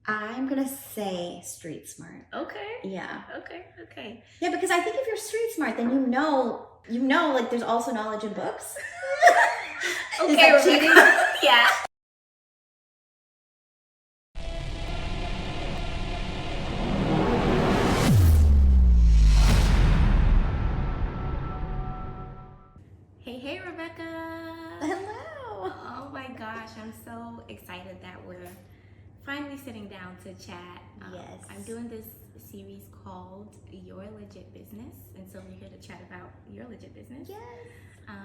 I'm gonna say street smart. Okay. Yeah. Okay. Yeah, because I think if you're street smart, then like there's also knowledge in books. Okay, Is that Rebekah. cheating? Yeah. Hey, Rebekah. Hello. Oh my gosh, I'm so excited that we're finally sitting down to chat. Yes. I'm doing this series called Your Legit Business, and so we're here to chat about your legit business. Yes.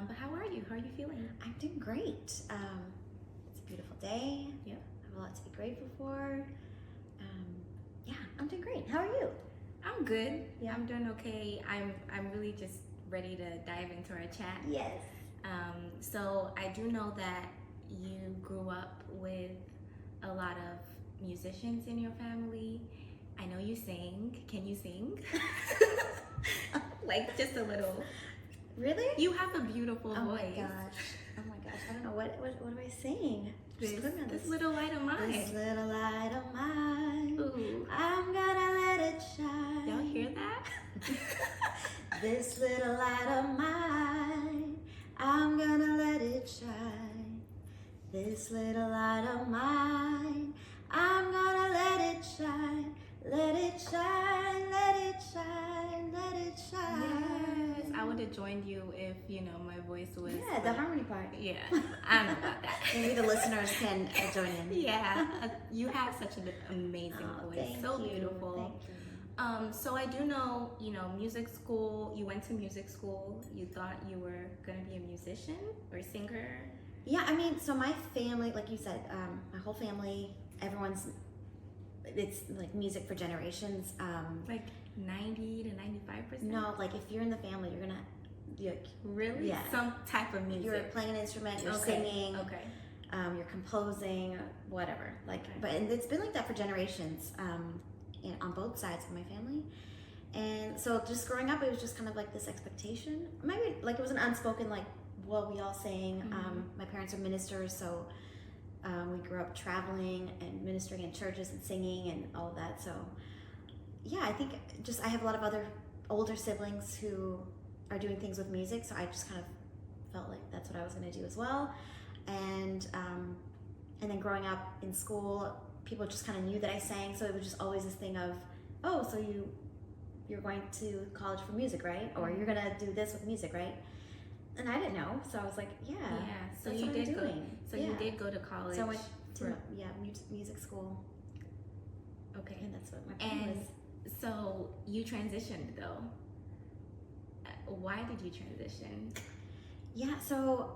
But how are you? How are you feeling? I'm doing great. It's a beautiful day. Yep. I have a lot to be grateful for. Yeah, I'm doing great. How are you? I'm good. Yeah. I'm doing okay. I'm really just ready to dive into our chat. Yes. So I do know that you grew up with a lot of musicians in your family. I know you sing. Can you sing? Like just a little. Really? You have a beautiful Oh voice. my gosh. I don't know what do I sing? Just put me on This little light of mine. This little light of mine. Ooh. I'm gonna let it shine. Y'all hear that? This little light of mine, I'm gonna let it shine. This little light of mine, I'm gonna let it shine. Let it shine, let it shine, let it shine. Yes, I would have joined you if my voice was. Yeah, the harmony part. Yeah, I don't know about that. Maybe the listeners can join in. Yeah, you have such an amazing voice, Thank so you. beautiful. Thank you. So I do know, music school. You went to music school. You thought you were gonna be a musician or singer. Yeah, I mean, so my family, like you said, my whole family, it's like music for generations. Like 90 to 95%. No, like if you're in the family, you're Really? Yeah. Some type of music. you're playing an instrument, you're Okay, singing, Okay. you're composing, whatever. Like, Okay. but and it's been like that for generations, on both sides of my family. And so just growing up, it was just kind of like this expectation. Maybe like it was an unspoken like, well, we all sang. Mhm. My parents are ministers, so we grew up traveling and ministering in churches and singing and all of that. So yeah, I think I have a lot of other older siblings who are doing things with music, so I just kind of felt like that's what I was going to do as well. And then growing up in school, people just kind of knew that I sang, so it was just always this thing of, oh, so you're going to college for music, right? Or you're gonna do this with music, right? And I didn't know, so I was like, yeah, So that's you what did I'm go. doing. So Yeah. you did go to college. So I went to for- music school, Okay. and that's what my plan And was. so you transitioned though. Why did you transition? Yeah, so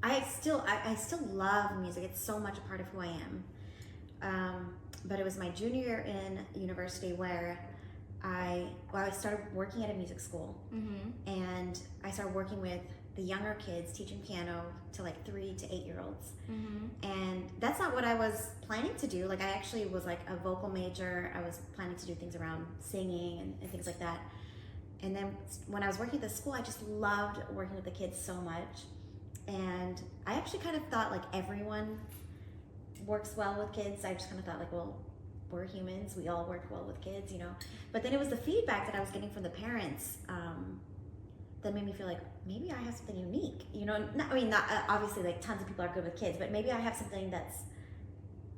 I still love music. It's so much a part of who I am. But it was my junior year in university where I started working at a music school, Mm-hmm. and I started working with the younger kids, teaching piano to like 3 to 8 year olds. Mm-hmm. And that's not what I was planning to do. Like I actually was like a vocal major. I was planning to do things around singing and things like that. And then when I was working at the school, I just loved working with the kids so much. And I actually kind of thought like everyone works well with kids. I just kind of thought like, well, we're humans. We all work well with kids, But then it was the feedback that I was getting from the parents that made me feel like maybe I have something unique. Not obviously like tons of people are good with kids, but maybe I have something that's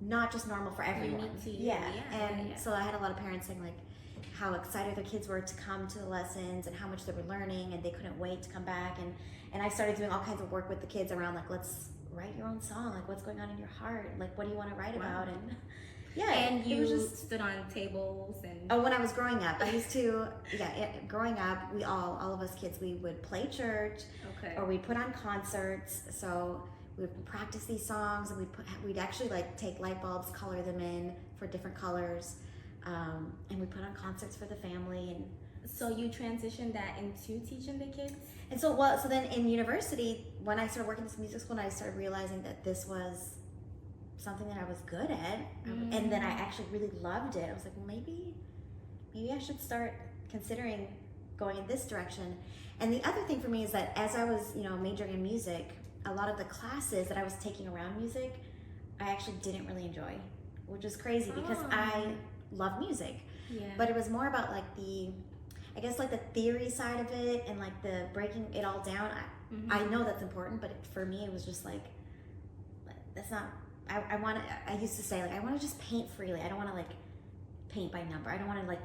not just normal for everyone. Unique to you. Yeah. Yeah, And yeah. so I had a lot of parents saying like how excited their kids were to come to the lessons and how much they were learning, and they couldn't wait to come back. And I started doing all kinds of work with the kids around like, let's write your own song. Like, what's going on in your heart? Like, what do you want to write Wow. about? And yeah, And it you was just. stood on tables and. Oh, when I was growing up, I used to. Growing up, all of us kids, we would play church, Okay. or we'd put on concerts. So we would practice these songs, and we'd actually like take light bulbs, color them in for different colors, and we put on concerts for the family. And So you transitioned that into teaching the kids? And so then in university, when I started working at this music school, and I started realizing that this was something that I was good at, and that I actually really loved it. I was like, well, maybe I should start considering going in this direction. And the other thing for me is that as I was, majoring in music, a lot of the classes that I was taking around music, I actually didn't really enjoy. which is crazy because I love music. Yeah. But it was more about like I guess like the theory side of it and like the breaking it all down. I know that's important, but for me it was just like, that's not, I used to say like, I want to just paint freely. I don't want to like paint by number. I don't want to like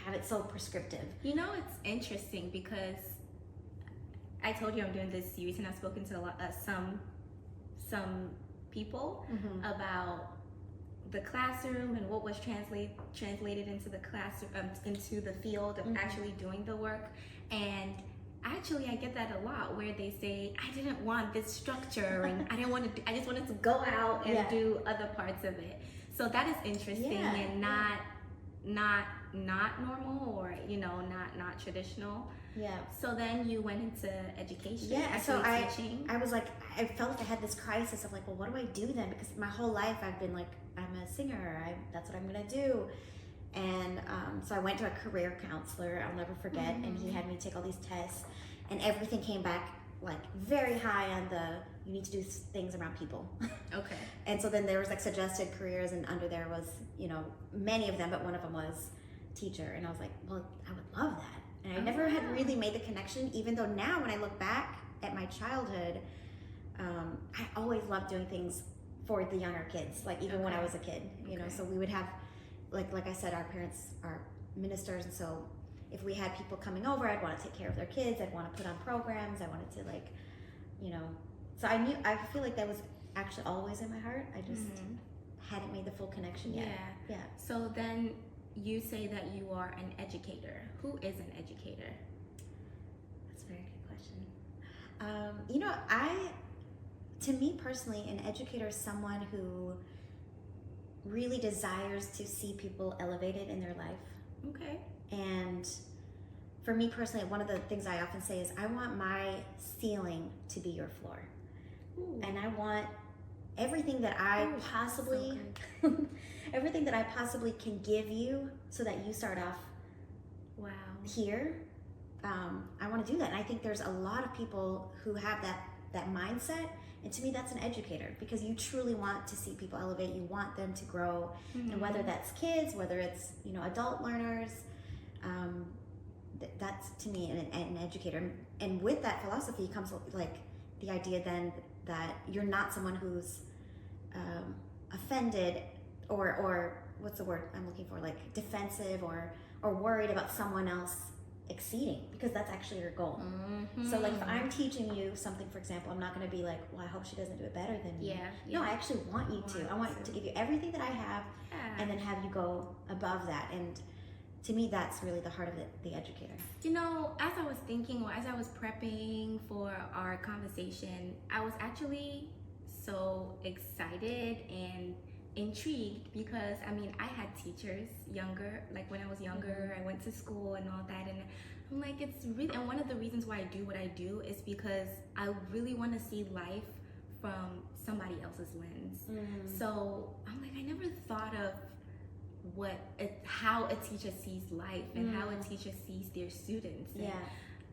have it so prescriptive. You know, it's interesting because I told you I'm doing this series, and I've spoken to some people about the classroom and what was translated into the classroom, into the field of actually doing the work. And actually, I get that a lot, where they say, I didn't want this structure, and I just wanted to go out and do other parts of it. So that is interesting and not normal, or not traditional. Yeah. So then you went into education. Yeah. So teaching. I was like, I felt like I had this crisis of like, well, what do I do then? Because my whole life I've been like, I'm a singer. That's what I'm gonna do. And so I went to a career counselor. I'll never forget. And he had me take all these tests, and everything came back like very high on you need to do things around people. Okay. And so then there was like suggested careers, and under there was, many of them, but one of them was teacher. And I was like, well, I would love that. And I never had really made the connection, even though now when I look back at my childhood, I always loved doing things for the younger kids, like even when I was a kid, so we would have, like I said, our parents are ministers, and so if we had people coming over, I'd want to take care of their kids, I'd want to put on programs, I wanted to so I feel like that was actually always in my heart. I just hadn't made the full connection yet. Yeah. So then you say that you are an educator. Who is an educator? That's a very good question. To me personally, an educator is someone who really desires to see people elevated in their life. Okay. And for me personally, one of the things I often say is, I want my ceiling to be your floor. Ooh. And I want everything that I possibly everything that I possibly can give you, so that you start off here. I want to do that. And I think there's a lot of people who have that mindset. And to me, that's an educator, because you truly want to see people elevate. You want them to grow. And whether that's kids, whether it's, adult learners, that's to me an educator. And with that philosophy comes like the idea then that you're not someone who's offended or what's the word I'm looking for, like defensive or worried about someone else exceeding, because that's actually your goal. So like if I'm teaching you something, for example, I'm not going to be like, well, I hope she doesn't do it better than me. No, I actually want you to. I want to give you everything that I have, and then have you go above that. And to me, that's really the heart of the educator. As I was thinking, or as I was prepping for our conversation, I was actually so excited and intrigued, because I had teachers like when I was younger, I went to school and all that, and I'm like, it's really, and one of the reasons why I do what I do is because I really want to see life from somebody else's lens. So I'm like, I never thought of how a teacher sees life and how a teacher sees their students. And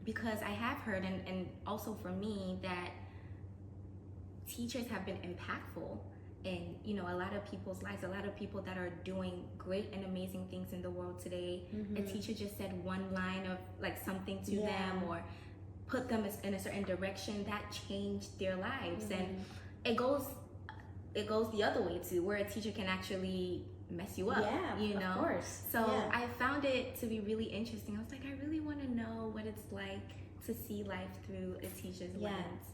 because I have heard, and also for me, that teachers have been impactful in a lot of people's lives, a lot of people that are doing great and amazing things in the world today. A teacher just said one line of like something to them, or put them in a certain direction that changed their lives. And it goes the other way too, where a teacher can actually mess you up. Of course. So I found it to be really interesting. I was like, I really want to know what it's like to see life through a teacher's lens.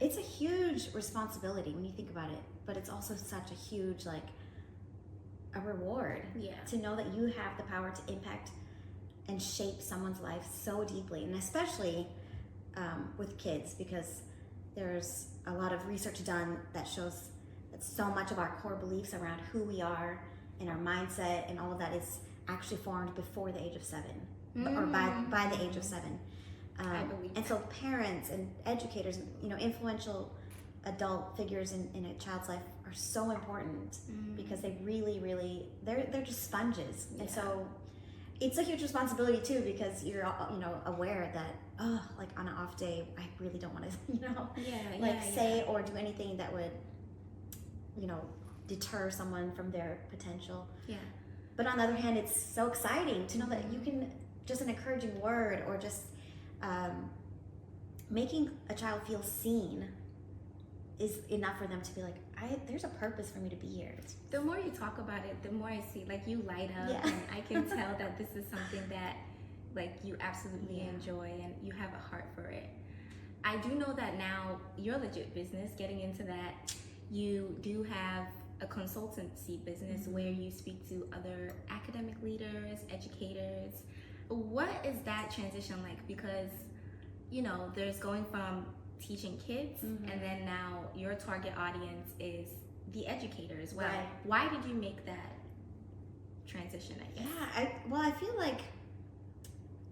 It's a huge responsibility when you think about it, but it's also such a huge a reward to know that you have the power to impact and shape someone's life so deeply, and especially with kids, because there's a lot of research done that shows that so much of our core beliefs around who we are and our mindset and all of that is actually formed before the age of 7, or by the age of 7. I believe and so parents and educators, influential adult figures in a child's life are so important, because they really, really, they're just sponges. And so it's a huge responsibility too, because you're aware that like on an off day, I really don't want to say or do anything that would deter someone from their potential. Yeah. But on the other hand, it's so exciting to know that you can, just an encouraging word or just making a child feel seen is enough for them to be like, there's a purpose for me to be here. The more you talk about it, the more I see, like, you light up, Yeah. and I can tell that this is something that, like, you absolutely enjoy and you have a heart for it. I do know that now you're a legit business. Getting into that, you do have a consultancy business where you speak to other academic leaders, educators. What is that transition like? Because, you know, there's going from teaching kids and then now your target audience is the educator as well. Right. Why did you make that transition, I guess? Yeah, I feel like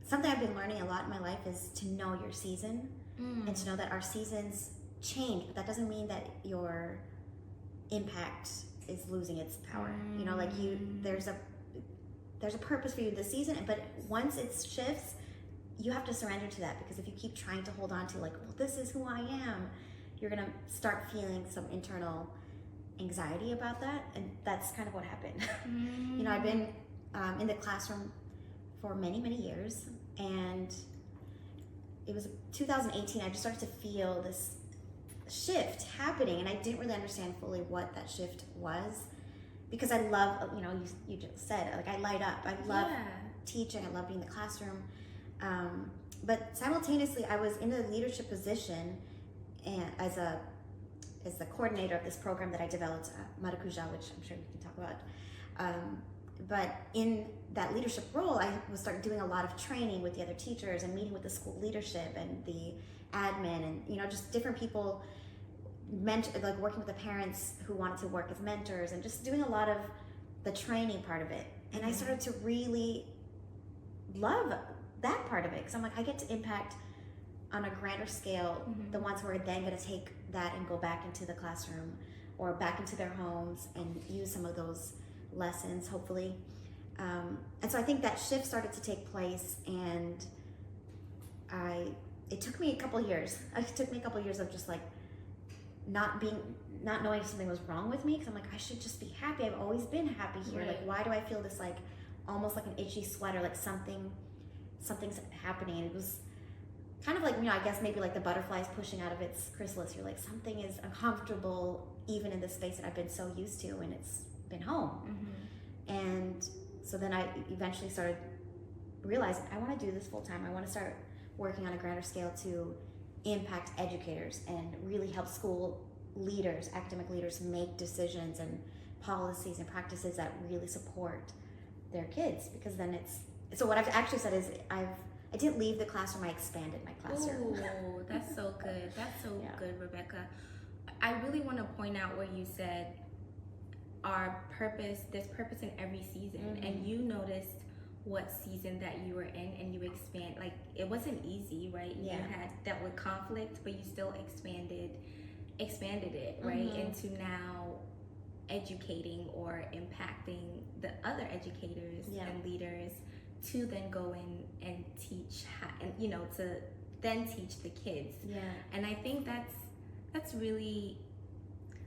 something I've been learning a lot in my life is to know your season and to know that our seasons change, but that doesn't mean that your impact is losing its power. You know, like there's a purpose for you this season, but once it shifts, you have to surrender to that, because if you keep trying to hold on to like, well, this is who I am, you're gonna start feeling some internal anxiety about that, and that's kind of what happened. You know, I've been in the classroom for many years, and it was 2018 I just started to feel this shift happening, and I didn't really understand fully what that shift was, because I love, you know, you just said, like, I light up, I love teaching, I love being in the classroom, but simultaneously I was in a leadership position and as the coordinator of this program that I developed, Maracuja, which I'm sure we can talk about. But in that leadership role, I was started doing a lot of training with the other teachers and meeting with the school leadership and the admin and, you know, just different people, like working with the parents who wanted to work as mentors and just doing a lot of the training part of it. And I started to really love that part of it, because I'm like, I get to impact on a grander scale the ones who are then going to take that and go back into the classroom or back into their homes and use some of those lessons, hopefully. And so I think that shift started to take place, and it took me a couple years. It took me a couple years of just like not knowing if something was wrong with me, because I'm like, I should just be happy. I've always been happy here. Right. Like, why do I feel this like almost like an itchy sweater, like something's happening? And it was kind of like, you know, I guess maybe like the butterfly's pushing out of its chrysalis. You're like, something is uncomfortable even in the space that I've been so used to, and it's been home. And so then I eventually started realizing I want to do this full time. I want to start working on a grander scale to impact educators and really help school leaders, academic leaders, make decisions and policies and practices that really support their kids. Because then so what I've actually said is I didn't leave the classroom, I expanded my classroom. Oh, that's so good. That's so good, Rebekah. I really want to point out where you said there's purpose in every season, and you noticed what season that you were in, and you expand. Like, it wasn't easy, right? You had dealt with conflict, but you still expanded it, right? Into now educating or impacting the other educators and leaders to then go in and teach and, you know, to then teach the kids. And I think that's really,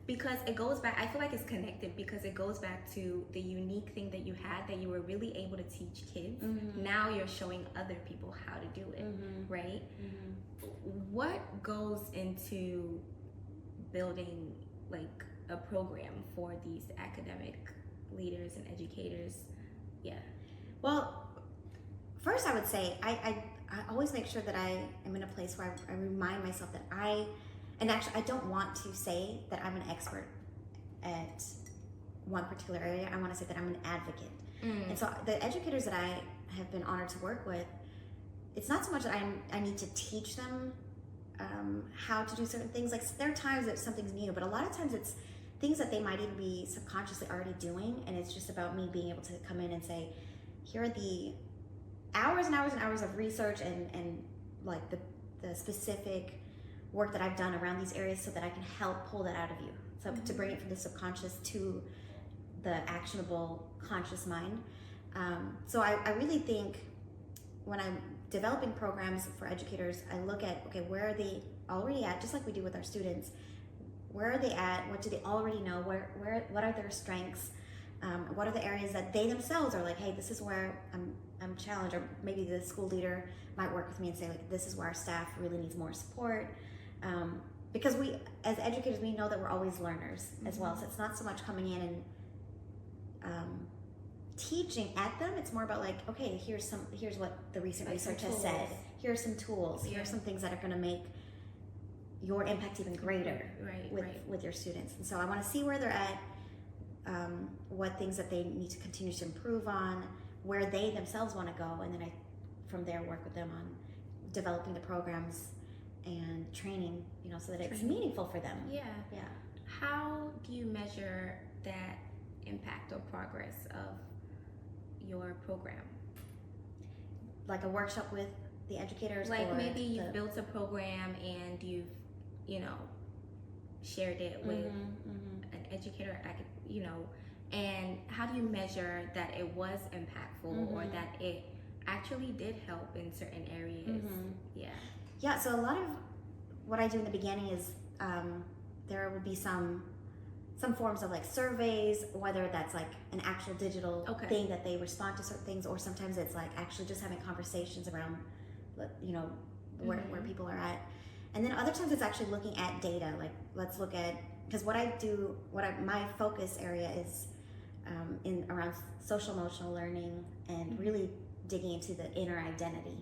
because it goes back, I feel like it's connected, because it goes back to the unique thing that you had, that you were really able to teach kids. Now you're showing other people how to do it, right? What goes into building like a program for these academic leaders and educators? Well, first I would say I always make sure that I am in a place where I remind myself that and actually I don't want to say that I'm an expert at one particular area. I want to say that I'm an advocate. And so the educators that I have been honored to work with, it's not so much that I need to teach them how to do certain things. Like, there are times that something's new, but a lot of times it's things that they might even be subconsciously already doing, and it's just about me being able to come in and say, here are the hours and hours and hours of research and like the specific work that I've done around these areas, so that I can help pull that out of you. So to bring it from the subconscious to the actionable conscious mind. So I really think when I'm developing programs for educators, I look at, okay, where are they already at, just like we do with our students. where are they at? What do they already know? What are their strengths? What are the areas that they themselves are like, hey, this is where I'm challenged, or maybe the school leader might work with me and say, like, this is where our staff really needs more support. Because we, as educators, we know that we're always learners as well. So it's not so much coming in and teaching at them. It's more about like, okay, here's what the recent research has said. Here are some tools. Here are some things that are going to make your impact even greater with your students. And so I want to see where they're at, what things that they need to continue to improve on, where they themselves want to go, and then I, from there, work with them on developing the programs and training, so that it's meaningful for them. Yeah. How do you measure that impact or progress of your program? Like a workshop with the educators? Like maybe you've built a program and you've, shared it with an educator, and how do you measure that it was impactful or that it actually did help in certain areas? Yeah, so a lot of what I do in the beginning is there would be some forms of like surveys, whether that's like an actual digital thing that they respond to certain things, or sometimes it's like actually just having conversations around, where people are at. And then other times it's actually looking at data, like let's look at, because my focus area is in around social emotional learning and really digging into the inner identity.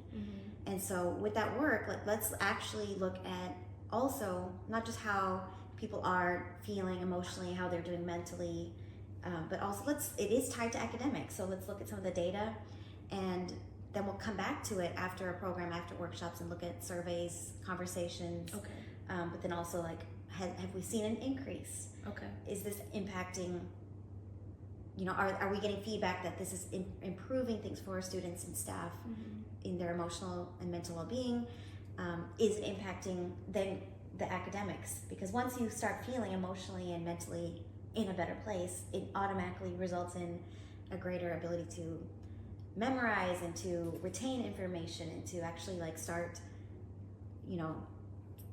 And so with that work, let's actually look at also not just how people are feeling emotionally, how they're doing mentally, but also it is tied to academics. So let's look at some of the data, and then we'll come back to it after a program, after workshops, and look at surveys, conversations. But then also like, have we seen an increase? Is this impacting, are we getting feedback that this is improving things for our students and staff in their emotional and mental well-being? Is it impacting then the academics? Because once you start feeling emotionally and mentally in a better place, it automatically results in a greater ability to memorize and to retain information and to actually like start,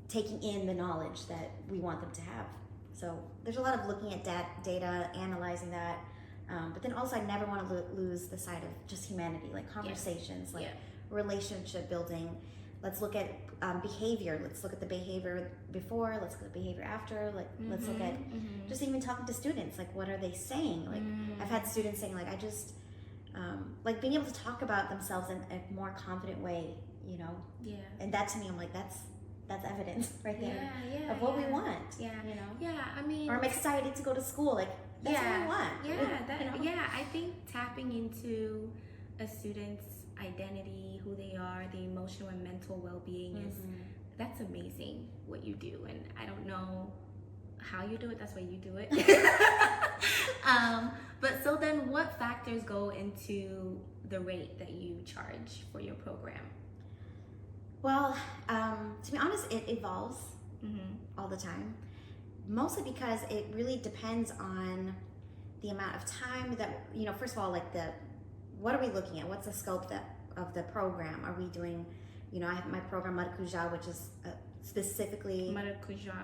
taking in the knowledge that we want them to have. So there's a lot of looking at data, analyzing that, but then also I never want to lose the side of just humanity, like conversations, relationship building. Let's look at behavior. Let's look at the behavior before. Let's look at the behavior after. Let's look at just even talking to students. Like, what are they saying? Like, I've had students saying, like, I just like being able to talk about themselves in a more confident way, And that to me, I'm like, that's evidence right there of what we want. I mean, or I'm excited to go to school. Like, that's what I want. I think tapping into a student's identity, who they are, the emotional and mental well-being that's amazing what you do. And I don't know how you do it, that's why you do it. But so then what factors go into the rate that you charge for your program? Well, to be honest, it evolves all the time. Mostly because it really depends on the amount of time that, first of all, like what are we looking at? What's the scope of the program? Are we doing, I have my program Maracuja, which is specifically... Maracuja.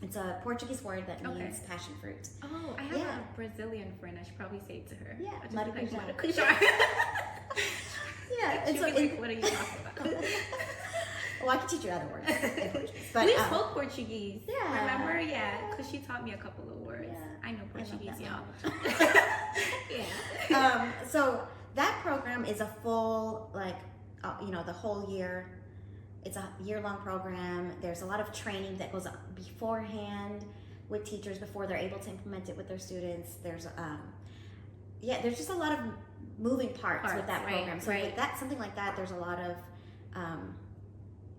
It's a Portuguese word that means passion fruit. Oh, I have a Brazilian friend. I should probably say it to her. Yeah, Maracuja. Yeah. She'll be like, what are you talking about? Well, I can teach you other words in Portuguese. But, we spoke Portuguese. Yeah. Remember? Yeah, because she taught me a couple of words. Yeah. I know Portuguese, y'all. Yeah. So that program is a full, the whole year. It's a year-long program. There's a lot of training that goes on beforehand with teachers before they're able to implement it with their students. There's there's just a lot of moving parts with that program. So with that, something like that, there's a lot of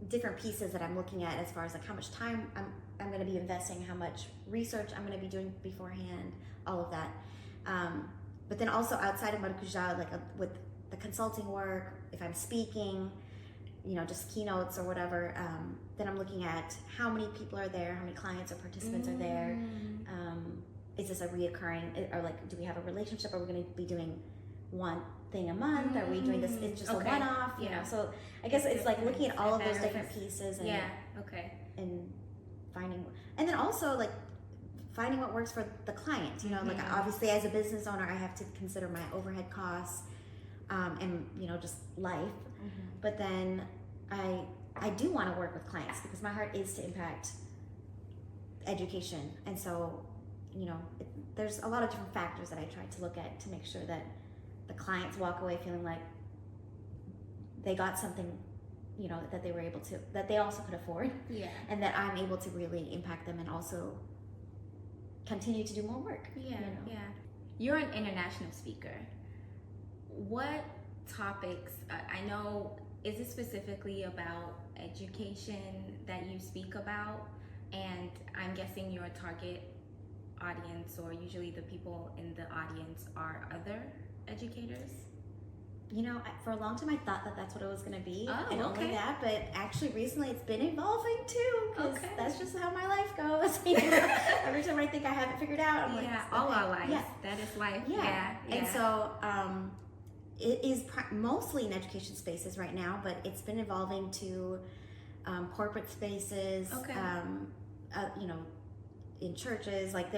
different pieces that I'm looking at as far as like how much time I'm going to be investing, how much research I'm going to be doing beforehand, all of that. But then also outside of Maracuja, with the consulting work, if I'm speaking, just keynotes or whatever, then I'm looking at how many people are there, how many clients or participants are there. Is this a reoccurring, or do we have a relationship? Are we going to be doing one thing a month? Are we doing this? It's just a one-off, So I guess it's like looking at all of those different pieces and and then also like finding what works for the client. You know, like obviously as a business owner, I have to consider my overhead costs, and you know, just life. But then I do want to work with clients because my heart is to impact education, and so you know, there's a lot of different factors that I try to look at to make sure that the clients walk away feeling like they got something, you know, that they were able to, that they also could afford, and that I'm able to really impact them and also continue to do more work. You know? You're an international speaker. What topics, I know, is it specifically about education that you speak about? And I'm guessing your target audience, or usually the people in the audience, are other educators? You know, for a long time I thought that that's what it was going to be, and okay. only that, but actually recently it's been evolving too, because that's just how my life goes. You know? Every time I think I have it figured out, I'm like, all our lives. That is life. And so it is mostly in education spaces right now, but it's been evolving to corporate spaces, you know, in churches, like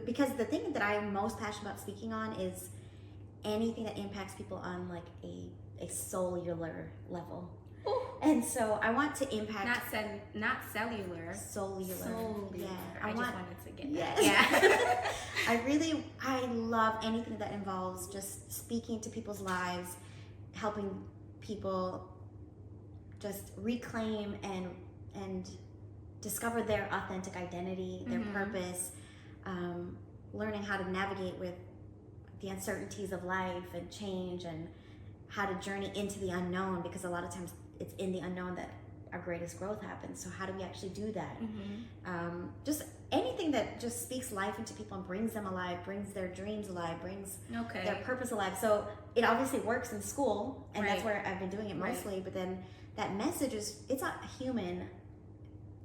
because the thing that I'm most passionate about speaking on is anything that impacts people on like a cellular level. Ooh. And so I want to impact not cellular. Cellular. Yeah. I just wanted to get that. Yeah. I love anything that involves just speaking to people's lives, helping people just reclaim and discover their authentic identity, their purpose, learning how to navigate with the uncertainties of life and change, and how to journey into the unknown, because a lot of times it's in the unknown that our greatest growth happens. So how do we actually do that? Just anything that just speaks life into people and brings them alive, brings their dreams alive, brings their purpose alive. So it obviously works in school, and that's where I've been doing it mostly, but then that message it's a human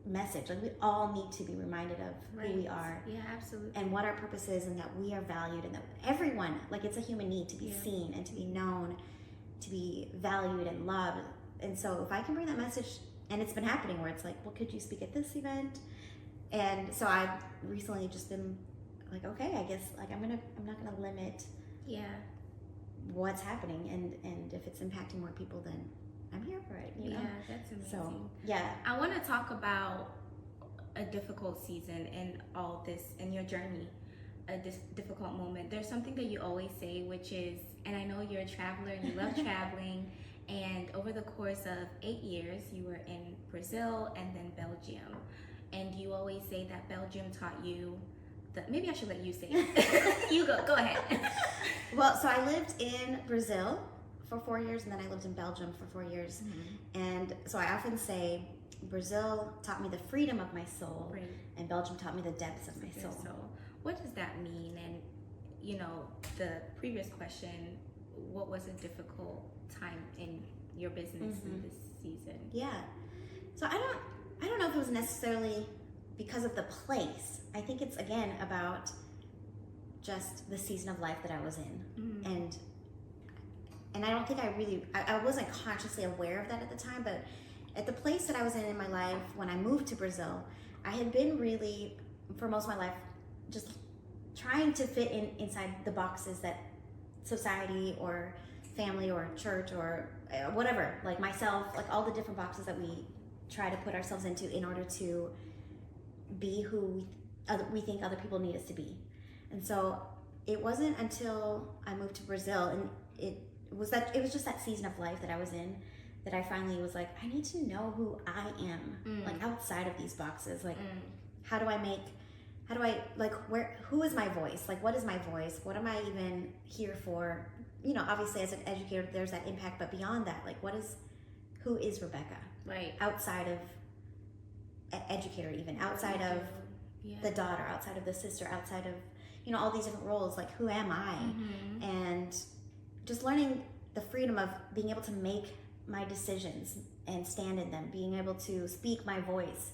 message. Like, we all need to be reminded of who we are, absolutely, and what our purpose is, and that we are valued, and that everyone, like, it's a human need to be seen and to be known, to be valued and loved. And so if I can bring that message, and it's been happening where it's like, well, could you speak at this event? And so I've recently just been like, okay, I guess, like, I'm not gonna limit what's happening, and if it's impacting more people, then I'm here for it, you know? Yeah, that's amazing. So, I want to talk about a difficult season and all this, and your journey, a difficult moment. There's something that you always say, which is, and I know you're a traveler and you love traveling, and over the course of 8 years, you were in Brazil and then Belgium. And you always say that Belgium taught you, maybe I should let you say it. You go ahead. Well, so I lived in Brazil for 4 years, and then I lived in Belgium for 4 years. And so I often say Brazil taught me the freedom of my soul, and Belgium taught me the depths of my soul. What does that mean? And you know, the previous question, what was a difficult time in your business in this season? So I don't know if it was necessarily because of the place. I think it's, again, about just the season of life that I was in. And I don't think I wasn't consciously aware of that at the time, but at the place that I was in my life when I moved to Brazil, I had been really, for most of my life, just trying to fit inside the boxes that society or family or church or whatever, like myself, like all the different boxes that we try to put ourselves into in order to be who we think other people need us to be. And so it wasn't until I moved to Brazil, and it was just that season of life that I was in, that I finally was like, I need to know who I am, like, outside of these boxes. Like, who is my voice? Like, what is my voice? What am I even here for? You know, obviously as an educator, there's that impact, but beyond that, like, who is Rebekah? Right. Outside of educator, even outside of the daughter, outside of the sister, outside of, you know, all these different roles, like, who am I? And just learning the freedom of being able to make my decisions and stand in them, being able to speak my voice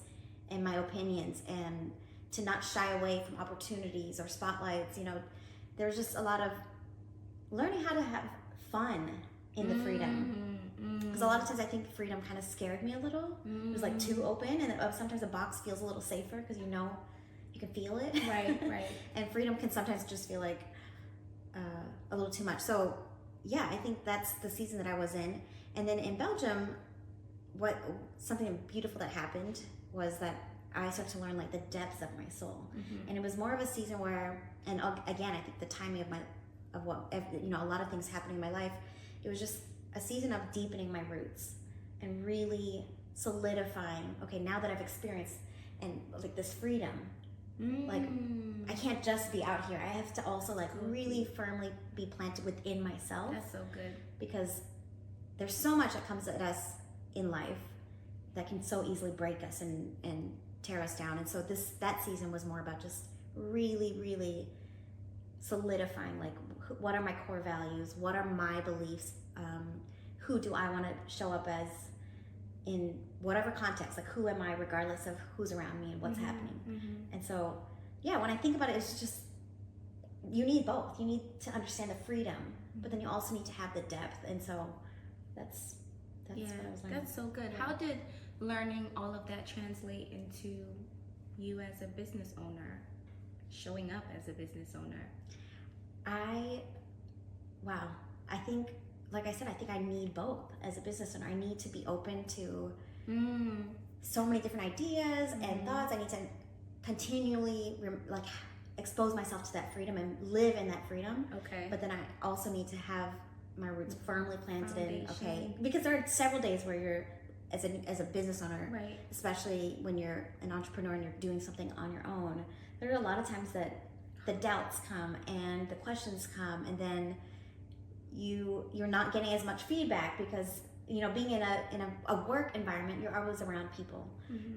and my opinions, and to not shy away from opportunities or spotlights. You know, there's just a lot of learning how to have fun in the freedom Because a lot of times I think freedom kind of scared me a little. It was like too open, and then sometimes a box feels a little safer because you know you can feel it. Right. And freedom can sometimes just feel like a little too much. So yeah, I think that's the season that I was in. And then in Belgium, something beautiful that happened was that I started to learn like the depths of my soul. And it was more of a season where, and again, I think the timing of what, you know, a lot of things happening in my life, it was just a season of deepening my roots and really solidifying, okay, now that I've experienced and like this freedom, like I can't just be out here. I have to also like really firmly be planted within myself. That's so good. Because there's so much that comes at us in life that can so easily break us and tear us down. And so that season was more about just really, really solidifying, like, what are my core values? What are my beliefs? Who do I want to show up as in whatever context? Like, who am I regardless of who's around me and what's happening? And so, yeah, when I think about it, it's just, you need both. You need to understand the freedom, but then you also need to have the depth. And so that's what I was learning. That's so good. How did learning all of that translate into you as a business owner, showing up as a business owner? I think, like I said, I think I need both as a business owner. I need to be open to so many different ideas and thoughts. I need to continually expose myself to that freedom and live in that freedom. Okay. But then I also need to have my roots firmly planted in, because there are several days where you're, as a business owner, right, especially when you're an entrepreneur and you're doing something on your own, there are a lot of times that the doubts come and the questions come, and then you're not getting as much feedback because, you know, being in a work environment, you're always around people.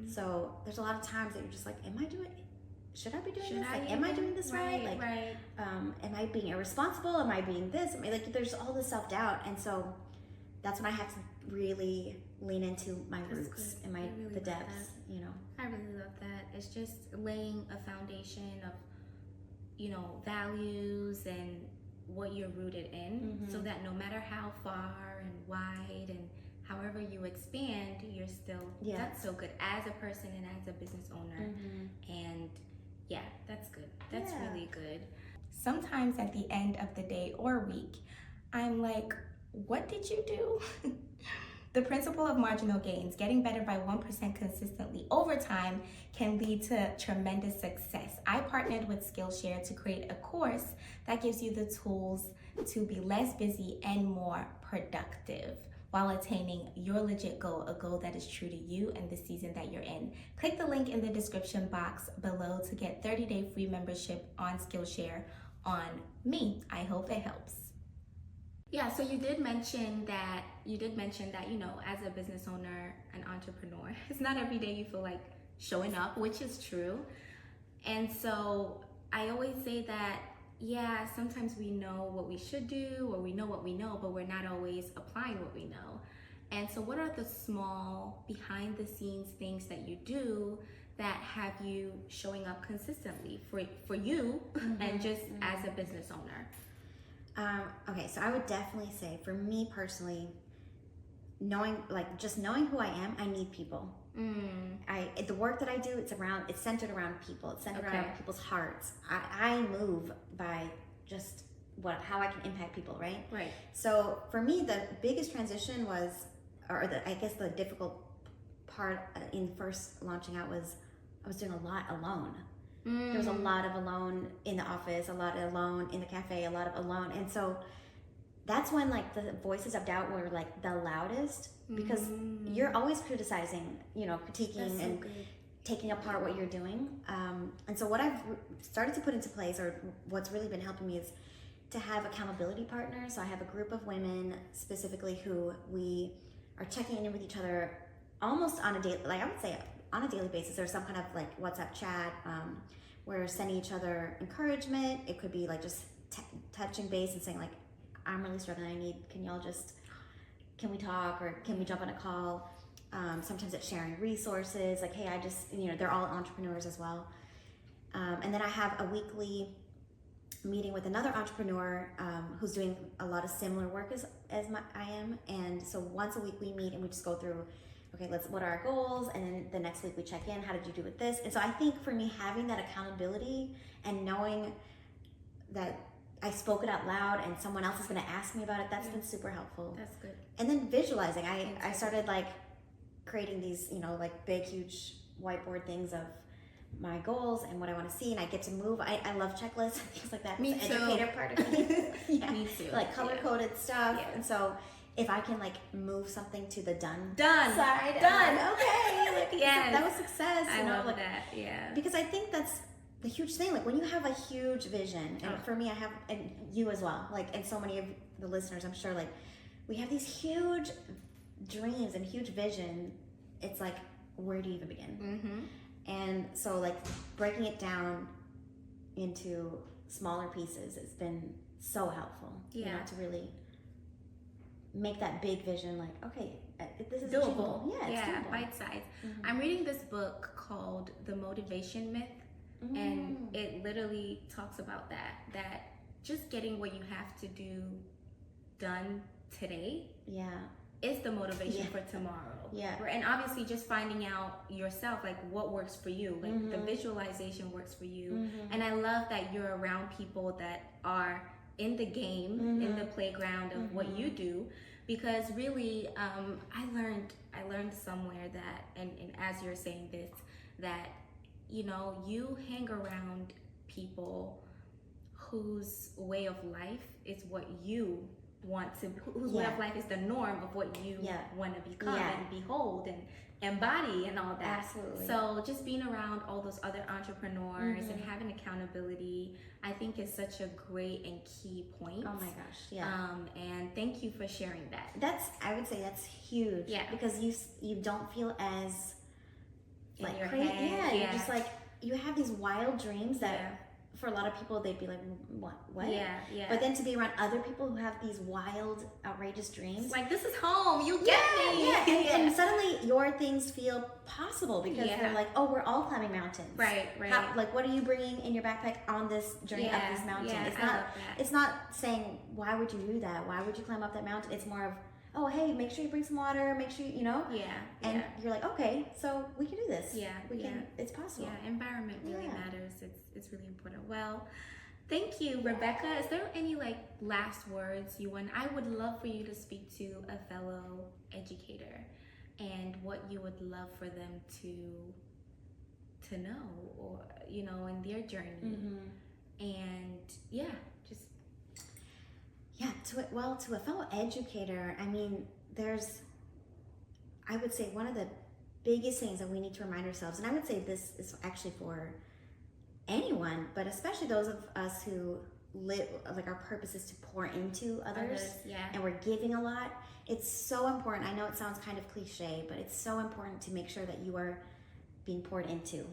So there's a lot of times that you're just like, should I be doing this? Like, am I doing this right? Like, am I being irresponsible? Am I being this? I mean, like, there's all this self-doubt. And so that's when I have to really lean into my roots and the depths, you know. I really love that. It's just laying a foundation of, you know, values and what you're rooted in, so that no matter how far and wide and however you expand, you're still, that's so good as a person and as a business owner. And yeah, that's good. That's really good. Sometimes at the end of the day or week, I'm like, what did you do? The principle of marginal gains, getting better by 1% consistently over time, can lead to tremendous success. I partnered with Skillshare to create a course that gives you the tools to be less busy and more productive while attaining your legit goal, a goal that is true to you and the season that you're in. Click the link in the description box below to get 30-day free membership on Skillshare on me. I hope it helps. Yeah, so you did mention that, you know, as a business owner, an entrepreneur, it's not every day you feel like showing up, which is true. And so I always say that, yeah, sometimes we know what we should do, or we know what we know, but we're not always applying what we know. And so what are the small behind the scenes things that you do that have you showing up consistently for you and just as a business owner? Okay, so I would definitely say, for me personally, knowing who I am, I need people. The work that I do, it's centered around people. It's centered around people's hearts. I move by just how I can impact people, right? Right. So for me, the biggest transition was, I guess the difficult part in first launching out was, I was doing a lot alone. There was a lot of alone in the office, a lot of alone in the cafe, a lot of alone. And so that's when like the voices of doubt were like the loudest, because you're always criticizing, you know, critiquing and taking apart what you're doing. And so what I've started to put into place, or what's really been helping me, is to have accountability partners. So I have a group of women specifically who we are checking in with each other almost on a daily, like I would say on a daily basis. There's some kind of like WhatsApp chat. We're sending each other encouragement. It could be like just touching base and saying like, I'm really struggling. Can we talk, or can we jump on a call? Sometimes it's sharing resources. Like, hey, they're all entrepreneurs as well. And then I have a weekly meeting with another entrepreneur who's doing a lot of similar work as I am. And so once a week we meet and we just go through, okay, what are our goals? And then the next week we check in, how did you do with this? And so I think for me, having that accountability and knowing that I spoke it out loud and someone else is going to ask me about it, that's been super helpful. That's good. And then visualizing, I started like creating these, like big, huge whiteboard things of my goals and what I want to see, and I get to move. I love checklists and things like that. Me It's too. the educator part of me. Yeah. Me too. Like color-coded stuff. Yeah. And so if I can like move something to the done side, okay, like yes. that was success. I love like, that. Yeah. Because I think that's the huge thing. Like when you have a huge vision, and for me, I have, and you as well, like, and so many of the listeners, I'm sure, like, we have these huge dreams and huge vision. It's like, where do you even begin? Mm-hmm. And so like breaking it down into smaller pieces has been so helpful. Yeah. To really make that big vision like, okay, this is doable. achievable. Yeah, it's doable. Bite size. Mm-hmm. I'm reading this book called The Motivation Myth, and it literally talks about that just getting what you have to do done today is the motivation for tomorrow. Yeah. And obviously just finding out yourself, like what works for you, like the visualization works for you. And I love that you're around people that are in the game, in the playground of what you do, because really I learned somewhere that, and as you're saying this, that you hang around people whose way of life is what you want to, whose way of life is the norm of what you want to become and behold and embody and all that. Absolutely. So just being around all those other entrepreneurs and having accountability, I think is such a great and key point. Oh my gosh, yeah. And thank you for sharing that. I would say that's huge. Yeah. Because you don't feel as in your crazy. head. You're just like, you have these wild dreams that for a lot of people they'd be like, what? Yeah. But then to be around other people who have these wild, outrageous dreams, it's like, this is home. You get me. Yeah. And suddenly your things feel possible because they're like, oh, we're all climbing mountains. Right. Like, what are you bringing in your backpack on this journey up this mountain? It's not saying, why would you do that? Why would you climb up that mountain? It's more of, oh, hey, make sure you bring some water, make sure and you're like, okay, so we can do this. We can, it's possible. Environment really matters. It's really important. Well, thank you, Rebekah. Is there any last words you want? I would love for you to speak to a fellow educator and what you would love for them to know, or in their journey. And to a fellow educator, I mean, I would say one of the biggest things that we need to remind ourselves, and I would say this is actually for anyone, but especially those of us who live, like our purpose is to pour into others. And we're giving a lot. It's so important. I know it sounds kind of cliche, but it's so important to make sure that you are being poured into.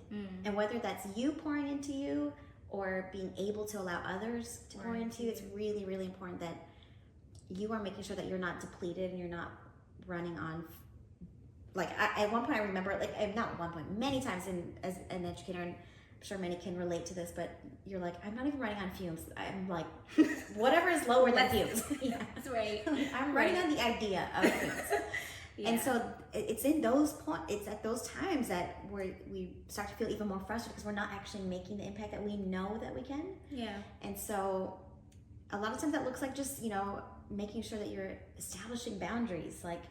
And whether that's you pouring into you or being able to allow others to pour into you, it's really, really important that you are making sure that you're not depleted and you're not running on. At one point I remember, not at one point, many times as an educator, and I'm sure many can relate to this, but you're like, I'm not even running on fumes. I'm like, whatever is lower than fumes. That's right. I'm running on the idea of fumes. And so it's in it's at those times that we start to feel even more frustrated because we're not actually making the impact that we know that we can. And so a lot of times that looks like just, making sure that you're establishing boundaries, like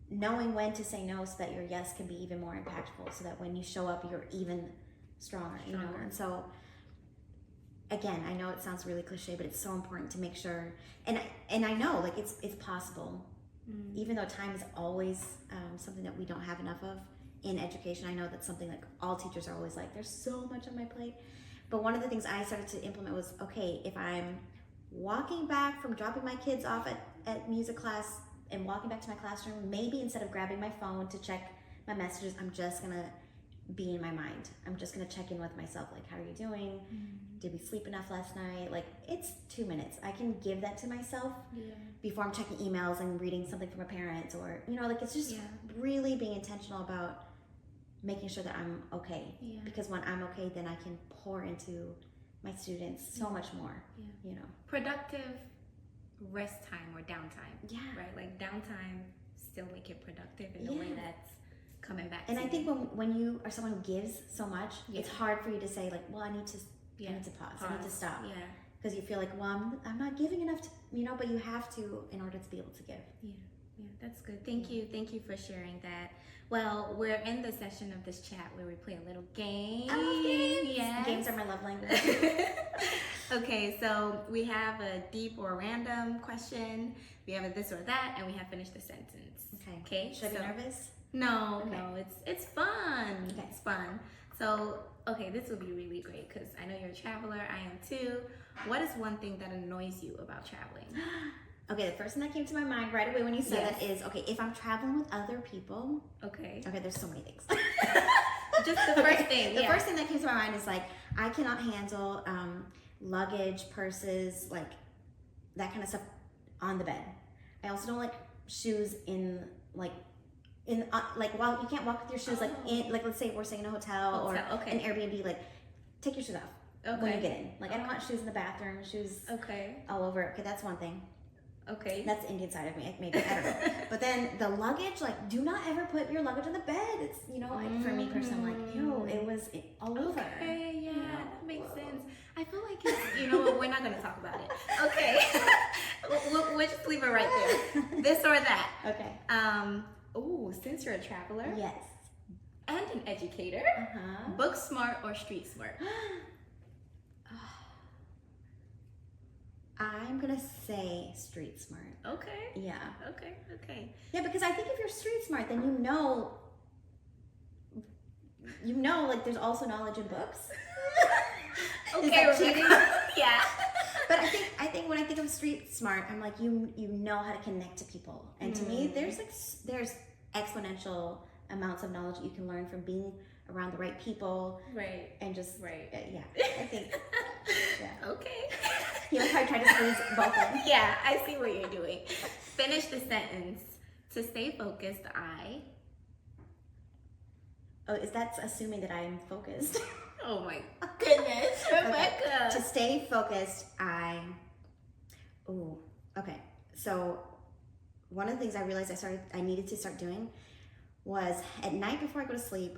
knowing when to say no so that your yes can be even more impactful, so that when you show up, you're even stronger. And so again, I know it sounds really cliche, but it's so important to make sure, and I know it's possible. Even though time is always something that we don't have enough of in education. I know that's something that all teachers are always like, there's so much on my plate. But one of the things I started to implement was, okay, if I'm walking back from dropping my kids off at music class and walking back to my classroom, maybe instead of grabbing my phone to check my messages, I'm just gonna be in my mind. I'm just gonna check in with myself, like, how are you doing? Did we sleep enough last night? Like, it's 2 minutes. I can give that to myself before I'm checking emails and reading something from a parent, or it's just really being intentional about making sure that I'm okay. Because when I'm okay, then I can pour into my students so much more. Yeah. You know, Productive rest time or downtime. Yeah. Right? Like downtime, still make it productive in a way that's coming back and to I think when you are someone who gives so much, Yeah. it's hard for you to say like, well, I need to pause. I need to stop. Yeah. Because you feel like, well, I'm not giving enough, but you have to in order to be able to give. Yeah, that's good. Thank you for sharing that. Well, we're in the session of this chat where we play a little game. I love games. Yes. Games are my love language. Okay, so we have a deep or random question. We have a this or that, and we have finished the sentence. Okay. Should I be nervous? No, Okay. no. It's fun. Okay. It's fun. So, okay, this will be really great because I know you're a traveler. I am too. What is one thing that annoys you about traveling? Okay, the first thing that came to my mind right away when you said that is, okay, if I'm traveling with other people. Okay, there's so many things. Just the first thing. The first thing that came to my mind is like, I cannot handle luggage, purses, like that kind of stuff on the bed. I also don't like shoes while you can't walk with your shoes let's say we're staying in a hotel or an Airbnb, like take your shoes off when you get in. Like I don't want shoes in the bathroom, shoes all over. Okay, that's one thing. Okay. That's the Indian side of me, maybe, I don't know. But then the luggage, like, do not ever put your luggage on the bed. It's, for me personally, I'm like, ew, it was all over. Okay, yeah, that makes sense. I feel like it's, we're not going to talk about it. Okay. we'll just leave it right there. This or that. Okay. Since you're a traveler. Yes. And an educator. Book smart or street smart? I'm gonna say street smart. Okay. Yeah. Okay. Yeah, because I think if you're street smart, then like there's also knowledge in books. Okay, we're cheating. Yeah. But I think when I think of street smart, I'm like you know how to connect to people, and to me, there's exponential amounts of knowledge that you can learn from being around the right people. Right. And just yeah, I think. Yeah. Okay. I tried to squeeze both in. Yeah, I see what you're doing. Finish the sentence. To stay focused, Oh, is that assuming that I'm focused? Oh my goodness, Rebekah. Okay. To stay focused, okay. So one of the things I realized I needed to start doing was at night before I go to sleep,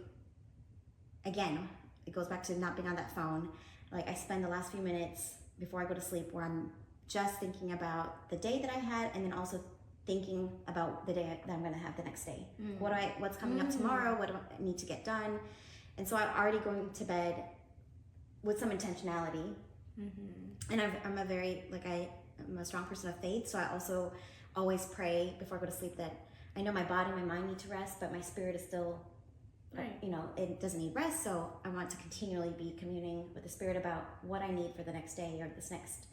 again, it goes back to not being on that phone. Like I spend the last few minutes before I go to sleep where I'm just thinking about the day that I had, and then also thinking about the day that I'm going to have the next day. What's coming up tomorrow? What do I need to get done? And so I'm already going to bed with some intentionality. And I'm a strong person of faith, so I also always pray before I go to sleep that I know my body and my mind need to rest, but my spirit is still, it doesn't need rest. So I want to continually be communing with the spirit about what I need for the next day or this next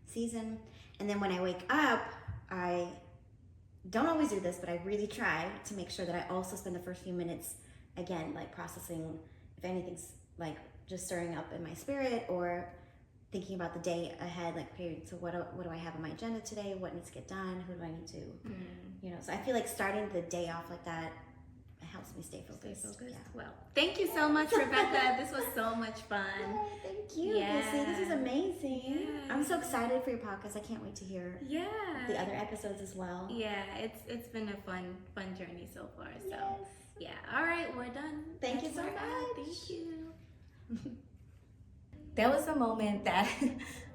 season. And then when I wake up, I don't always do this, but I really try to make sure that I also spend the first few minutes, again, like processing if anything's like just stirring up in my spirit or thinking about the day ahead, like, okay, so what do I have on my agenda today? What needs to get done? Who do I need to, so I feel like starting the day off like that, it helps me stay focused. Yeah. Well, thank you so much, Rebekah. This was so much fun. Oh, thank you. Yeah. See, this is amazing. Yeah. I'm so excited for your podcast. I can't wait to hear the other episodes as well. Yeah, it's been a fun journey so far. So Yes. yeah. All right, we're done. Thank you so much. Thank you. There was a moment that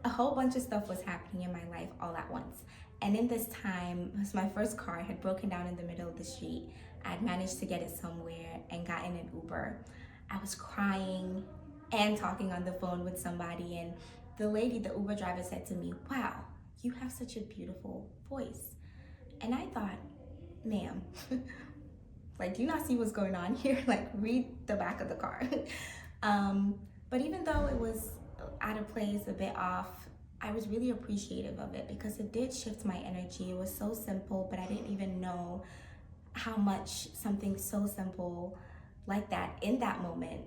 a whole bunch of stuff was happening in my life all at once. And in this time, my first car had broken down in the middle of the street. I'd managed to get it somewhere and got in an Uber. I was crying and talking on the phone with somebody, and the Uber driver said to me, "Wow, you have such a beautiful voice." And I thought, ma'am, like, do you not see what's going on here? Like, read the back of the car. But even though it was out of place, a bit off, I was really appreciative of it because it did shift my energy. It was so simple, but I didn't even know how much something so simple like that in that moment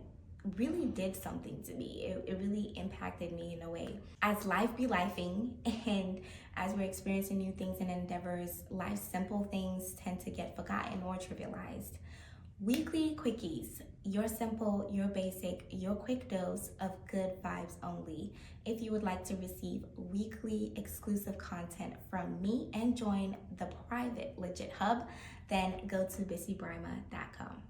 really did something to me. It really impacted me in a way. As life be lifing, and as we're experiencing new things and endeavors, life's simple things tend to get forgotten or trivialized. Weekly quickies, your simple, your basic, your quick dose of good vibes only. If you would like to receive weekly exclusive content from me and join the private Legit Hub, then go to bussybrima.com.